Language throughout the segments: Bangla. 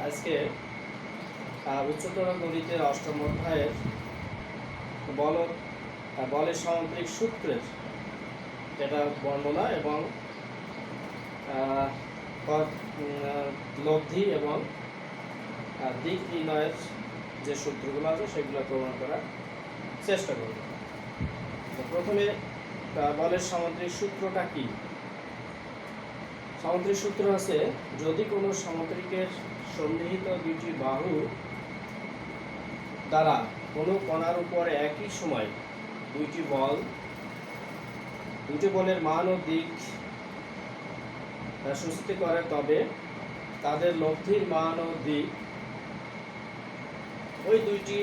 আজকে উচ্চতর গণিতের অষ্টম অধ্যায়ের বলের সামুদ্রিক সূত্রের যেটা বর্ণনা এবং লব্ধি এবং দিক নির্ণয়ের যে সূত্রগুলো আছে সেগুলো প্রমাণ করার চেষ্টা করব। প্রথমে বলের সামুদ্রিক সূত্রটা কি? সামুদ্রিক সূত্র আছে, যদি কোনো সামুদ্রিকের সন্নিহিত দুইটি বাহু দ্বারা কোনো কণার উপর একই সময় দুইটি বলের মান ও দিক সূচিত করে, তবে তাদের লব্ধির মান ও দিক ওই দুইটি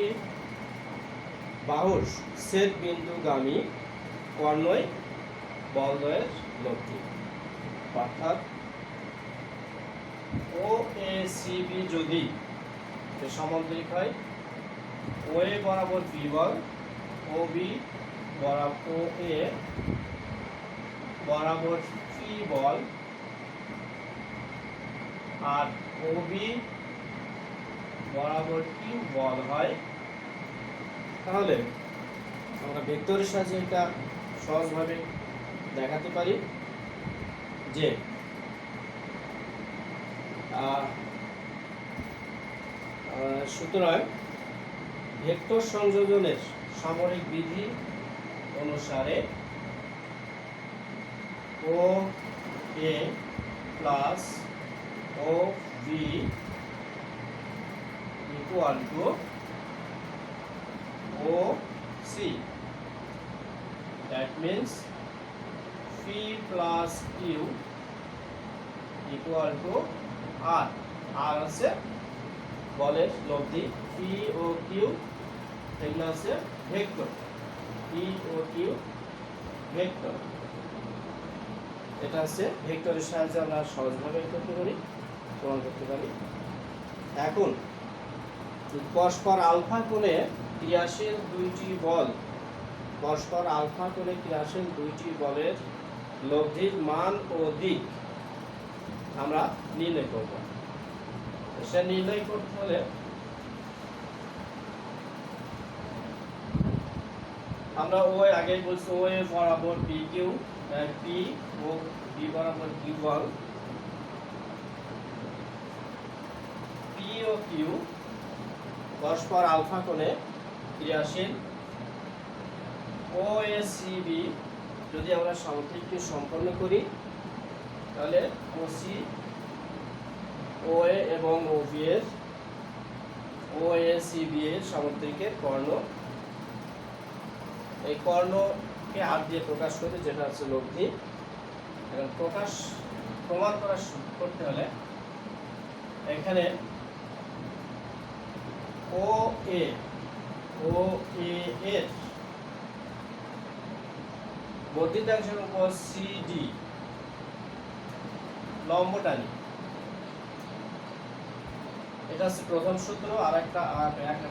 বাহুর ছেদ বিন্দুগামী কর্ণই বলদ্বয়ের লব্ধি। অর্থাৎ ও এ সি বি যদি সামুদ্রিক হয়, ও এ বরাবর বি বল, ও বি বরাবর ও এ বরাবর পি বল, আর ও বি বরাবর কিউ বল হয়, তাহলে আমরা ভেক্টরের সাহায্যে এটা সহজভাবে দেখাতে পারি যে সুতরাং ভেক্টর সংযোজনের সামরিক বিধি অনুসারে O A plus O B equal to O C, that means P plus Q equal to R. R আছে বলের লব্ধি, পি ও কিউ এগুলো আছে ভেক্টর, পি ও কিউ ভেক্টর। এটা আছে ভেক্টরের সাহায্যে আমরা সহজভাবে করতে পারি, প্রমাণ করতে পারি। এখন পরস্পর আলফা কোণে ক্রিয়াশীল দুইটি বল, পরস্পর আলফা কোণে ক্রিয়াশীল দুইটি বলের লব্ধির মান ও দিক আমরা নির্ণয় করব। সে নির্ণয় করতে হলে আমরা ও আগেই বলছি, ও এ বরাবর পি কিউ, পি ও বি বরাবর কিউ বল, পি ও কিউ পরস্পর আলফা কোণে ক্রিয়াশীল। ও এ সি বি যদি আমরা সামুদ্রিককে সম্পন্ন করি, তাহলে ও সি, ও এ এবং ও বি এর, ও এ সি বি এর সামুদ্রিকের কর্ণ, এই কর্ণকে আর দিয়ে প্রকাশ করতে, যেটা হচ্ছে লব্ধি। এবং প্রমাণ করতে হলে এখানে ও এ এর বর্ধিতাংশের উপর সিডি লম্ব টানি, এটা হচ্ছে প্রথম সূত্র।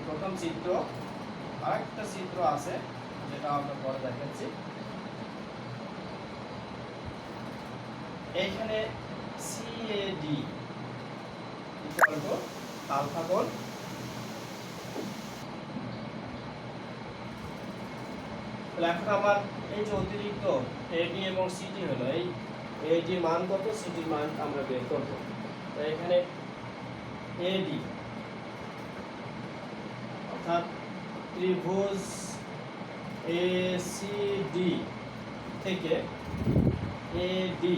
প্রথম চিত্র, আরেকটা চিত্র আছে যেটা আমরা পরে দেখাচ্ছি। এইখানে সিএডি ইকুয়াল টু আলফা কোণ। এখন আমার এই যে অতিরিক্ত এডি এবং সিডি হলো, এই এডি মান কত, সিডির মান আমরা বের করব। তো এখানে এডি অর্থাৎ ত্রিভুজ এসিডি থেকে AD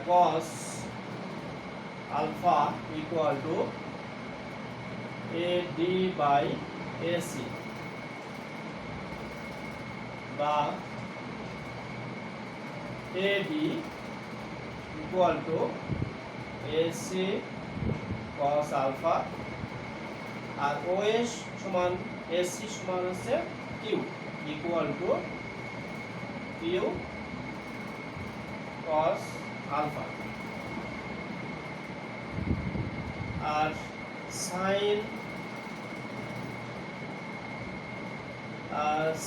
cos alpha equal to AD by AC, বা AD equal to AC cos alpha, আর ওএস সমান এসি সমান হচ্ছে Q equal to Q cos alpha. আর সাইন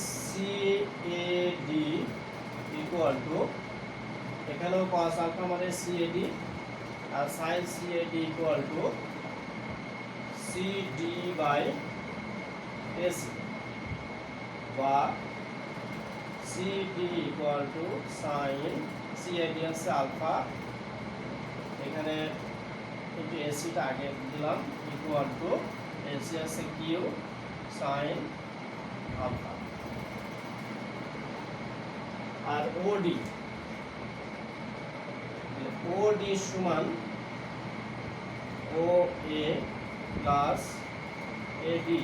সিএডি ইকুয়াল টু, এখানেও cos আলফা মানে সিএডি, আর sin CAD equal to CD by AC বা CD equal to sin CAD হচ্ছে আলফা, এখানে কিন্তু এসিটা আগে দিলাম, ইকুয়াল টু এসি আছে কিউ sin আলফা। আর ওডি সমান ও A plus eddy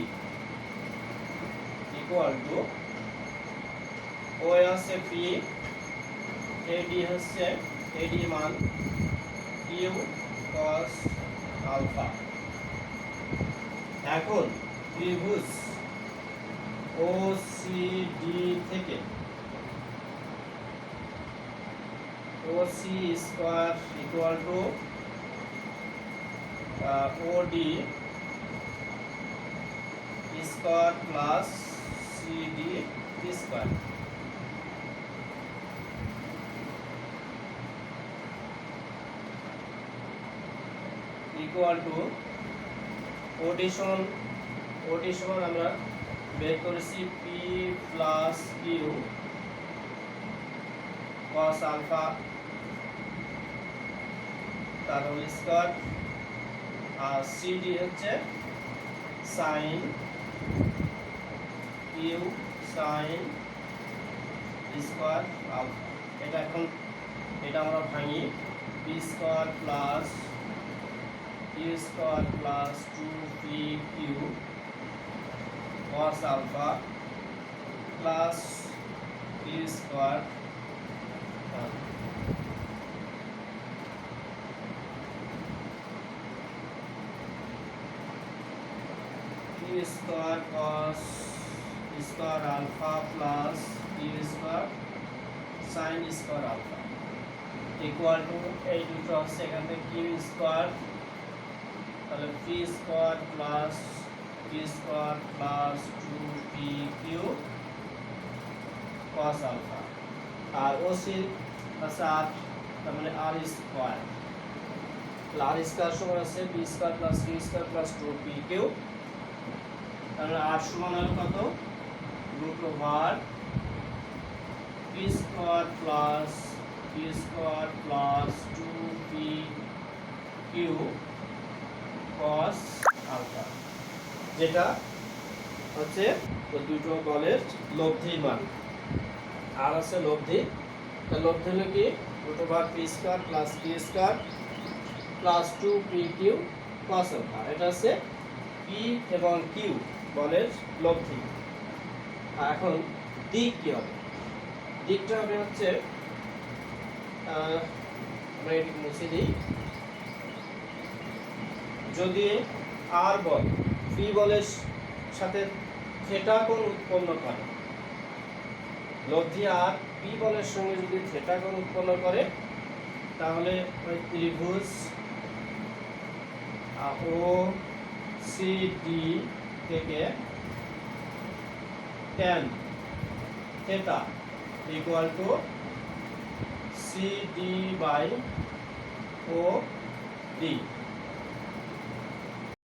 equal to ও আছে পি, এডি হচ্ছে এডি মান কিউ cos আলফা। এখন ত্রিভুজ OCD থেকে OC square equal to OD square plus CD square equal to OD সমান আমরা বের করেছি P plus Q cos alpha তার হোল স্কয়ার, আর CD হচ্ছে sin Q sin square alpha. এটা আমরা ভাঙি, p square plus Q square plus 2pq cos alpha plus Q square square cos square alpha plus Q square sin square alpha equal to এই দুটো হচ্ছে এখান থেকে কিউ স্কয়ার, তাহলে P square plus Q square plus 2pq cos alpha, আর ওসি আছে আর, তার মানে আর স্কয়ার, আর স্কয়ার সমান আছে p square plus Q square plus 2pq, তাহলে আর সমান হলো কত root over p square plus Q square plus 2pq cos alpha, যেটা হচ্ছে দুটো বলের লব্ধির মান। আর আছে লব্ধি, তার লব্ধি হলো কি root over p square plus Q square plus 2pq cos alpha, এটা হচ্ছে পি এবং কিউ বলের লব্ধি। এখন দিক কি হবে, দিকটা হবে হচ্ছে আমরা এটি মুছে দিই, যদি আর বল পি বলের সাথে থিটা কোণ উৎপন্ন করে, লব্ধি আর পি বলের সঙ্গে যদি থিটা কোণ উৎপন্ন করে, তাহলে ওই ত্রিভুজ OCD থেকে tan theta equal to CD by OD